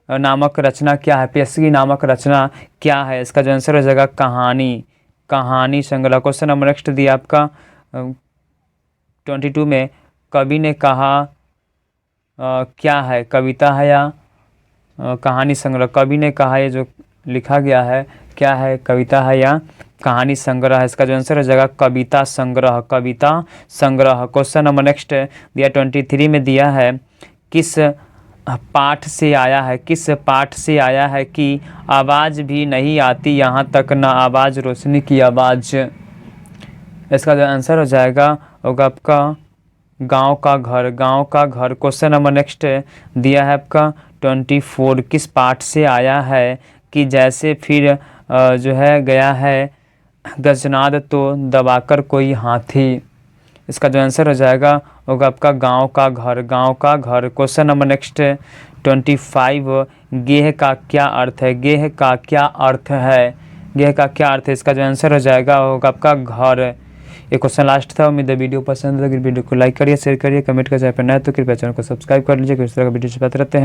नामक रचना क्या है? पीएससी नामक रचना क्या है? इसका जो आंसर हो जाएगा कहानी, कहानी संग्रह। क्वेश्चन नंबर नेक्स्ट दिया आपका 22 में, कवि ने कहा क्या है? कविता है या कहानी संग्रह? कवि ने कहा, ये जो लिखा गया है क्या है? कविता है या कहानी संग्रह है? इसका जो आंसर हो जाएगा कविता संग्रह, कविता संग्रह। क्वेश्चन नंबर नेक्स्ट दिया 23 में दिया है, किस पाठ से आया है? किस पाठ से आया है कि आवाज़ भी नहीं आती यहाँ तक ना आवाज़ रोशनी की आवाज़? इसका जो आंसर हो जाएगा होगा आपका गांव का घर, गांव का घर। क्वेश्चन नंबर नेक्स्ट दिया है आपका 24, किस पाठ से आया है कि जैसे फिर जो है गया है गजनाद तो दबाकर कोई हाथी? इसका जो आंसर हो जाएगा होगा आपका गांव का घर, गांव का घर। क्वेश्चन नंबर नेक्स्ट 25, गेह का क्या अर्थ है? गेह का क्या अर्थ है? गेह का क्या अर्थ है? इसका जो आंसर हो जाएगा होगा आपका घर। ये क्वेश्चन लास्ट था। उम्मीद है वीडियो पसंद है, वीडियो को लाइक करिए, शेयर करिए, कमेंट कर, चाहे पर नया तो कृपया चैनल को सब्सक्राइब कर लीजिए। किस तरह का वीडियो पाते रहते हैं।